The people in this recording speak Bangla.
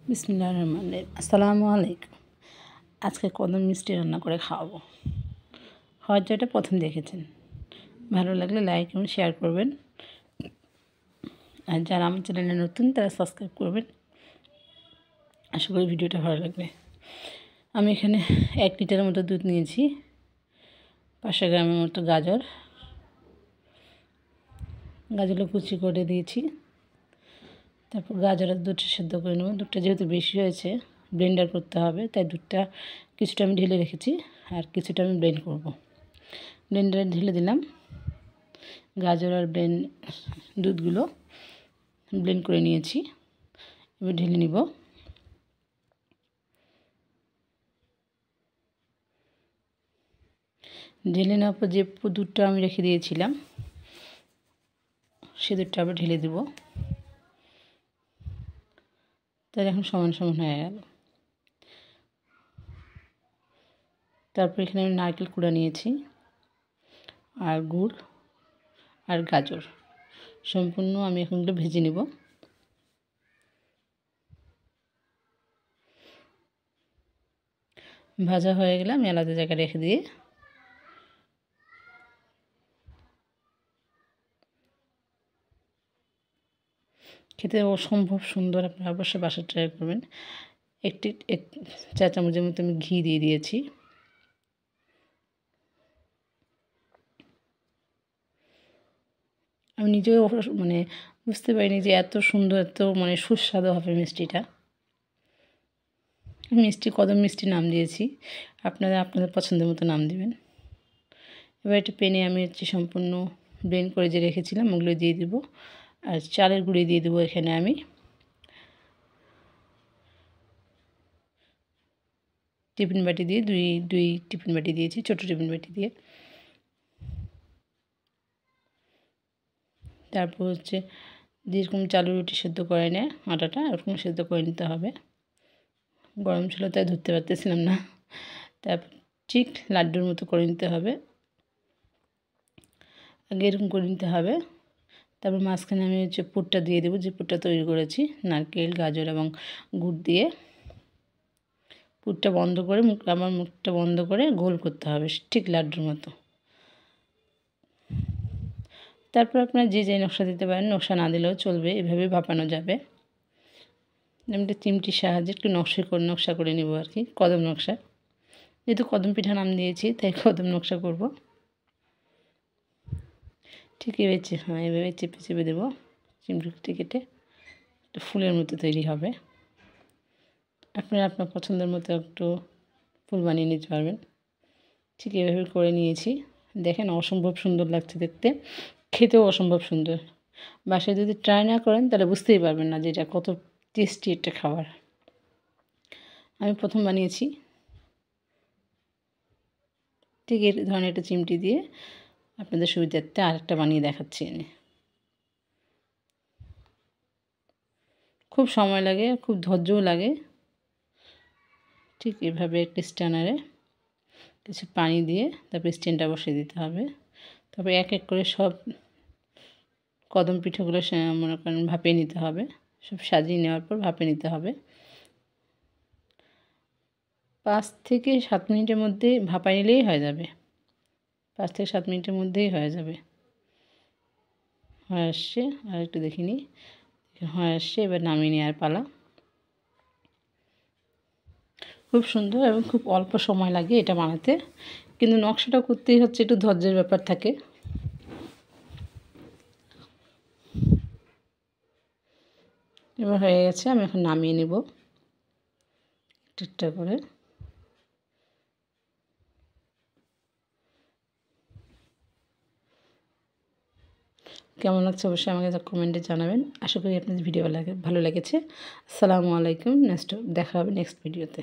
বিসমিল্লাহির রহমানির রহিম। আসসালামু আলাইকুম। আজকে কদম মিষ্টি রান্না করে খাওয়াবো। হয়তো এটা প্রথম দেখেছেন। ভালো লাগলে লাইক এবং শেয়ার করবেন। আর যারা আমার চ্যানেলে নতুন তারা সাবস্ক্রাইব করবেন। আশা করি ভিডিওটা ভালো লাগবে। আমি এখানে 1 লিটারের মতো দুধ নিয়েছি, 500 গ্রামের মতো গাজরগুলো কুচি করে দিয়েছি। তারপর গাজর আর দুধটা সেদ্ধ করে নেব। দুধটা যেহেতু বেশি হয়েছে ব্লেন্ডার করতে হবে, তাই দুধটা কিছুটা আমি ঢেলে রেখেছি আর কিছুটা আমি ব্লেন্ড করব। ব্লেন্ডারে ঢেলে দিলাম। গাজর আর দুধগুলো ব্লেন্ড করে নিয়েছি। এবার ঢেলে নিব। ঢেলে নেওয়ার পর যে দুধটা আমি রেখে দিয়েছিলাম সে দুধটা আবার ঢেলে দেব। তাহলে এখন সমান সমান হয়ে গেল। তারপর এখানে আমি নারকেল কুড়া নিয়েছি আর গুড় আর গাজর সম্পূর্ণ আমি এখন এগুলো ভেজে নেব। ভাজা হয়ে গেলে আমি আলাদা জায়গায় রেখে দিয়ে খেতে অসম্ভব সুন্দর। আপনারা অবশ্যই বাসায় ট্রাই করবেন। এক চা চামচের মতো আমি ঘি দিয়ে দিয়েছি। আমি নিজেও বুঝতে পারিনি যে এত সুন্দর, এত সুস্বাদু হবে মিষ্টিটা। কদম মিষ্টি নাম দিয়েছি, আপনারা আপনাদের পছন্দের মতো নাম দিবেন। এবার একটা প্যানে আমি সম্পূর্ণ ব্লেন্ড করে যে রেখেছিলাম ওগুলো দিয়ে দেবো। আর চালের গুঁড়ি দিয়ে দেবো এখানে আমি টিফিন বাটি দিয়ে দুই টিফিন বাটি দিয়েছি, ছোটো টিফিন বাটি দিয়ে। তারপর যেরকম চালের রুটি সেদ্ধ করে নেয় আটাটা, ওরকম সেদ্ধ করে নিতে হবে। গরম ছিল তাই ধরতে পারতেছিলাম না। তারপর ঠিক লাড্ডুর মতো করে নিতে হবে, আগে এরকম করে নিতে হবে। তারপর মাঝখানে আমি পুরটা দিয়ে দেবো, যে পুরটা তৈরি করেছি নারকেল, গাজর এবং গুড় দিয়ে। পুরটা বন্ধ করে মুখটা বন্ধ করে গোল করতে হবে ঠিক লাড্ডুর মতো। তারপর আপনারা যে নকশা দিতে পারেন, নকশা না দিলেও চলবে, এভাবে ভাপানো যাবে। আমি একটা চিমটির সাহায্যে একটু নকশা করে নেব আর কি, কদম নকশা। যেহেতু কদম পিঠা নাম দিয়েছি তাই কদম নকশা করব। ঠিক এভাবে চেপে চেপে দেবো। চিমটি কেটে একটা ফুলের মতো তৈরি হবে। আপনারা আপনার পছন্দের মতো একটু ফুল বানিয়ে নিতে পারবেন। ঠিক এভাবে করে নিয়েছি। দেখেন অসম্ভব সুন্দর লাগছে দেখতে, খেতেও অসম্ভব সুন্দর। বাসায় যদি ট্রাই না করেন তাহলে বুঝতেই পারবেন না যে এটা কত টেস্টি একটা খাবার। আমি প্রথম বানিয়েছি। ঠিক এই ধরনের একটা চিমটি দিয়ে আপনাদের সুবিধার্থে আরেকটা বানিয়ে দেখাচ্ছি আমি। খুব সময় লাগে, খুব ধৈর্যও লাগে। ঠিক এভাবে একটা স্ট্যানারে কিছু পানি দিয়ে তারপর স্ট্যান্ডটা বসিয়ে দিতে হবে। তারপর এক এক করে সব কদম পিঠাগুলো মনে করেন ভাপিয়ে নিতে হবে। সব সাজিয়ে নেওয়ার পর ভাপিয়ে নিতে হবে। 5 থেকে 7 মিনিটের মধ্যে ভাপায় নিলেই হয়ে যাবে। 5 থেকে 7 মিনিটের মধ্যেই হয়ে যাবে। হয়ে আসছে, আর একটু দেখে নিই। হয়ে আসছে, এবার নামিয়ে নেওয়ার পালা। খুব সুন্দর এবং খুব অল্প সময় লাগে এটা বানাতে, কিন্তু নকশাটা করতেই হচ্ছে একটু ধৈর্যের ব্যাপার থাকে। এবার হয়ে গেছে, আমি এখন নামিয়ে নেব একটা করে। কেমন লাগছে অবশ্যই আমাকে কমেন্টে জানাবেন। আশা করি আপনাদের ভিডিও ভালো লেগেছে। আসসালামু আলাইকুম। দেখা হবে নেক্সট ভিডিওতে।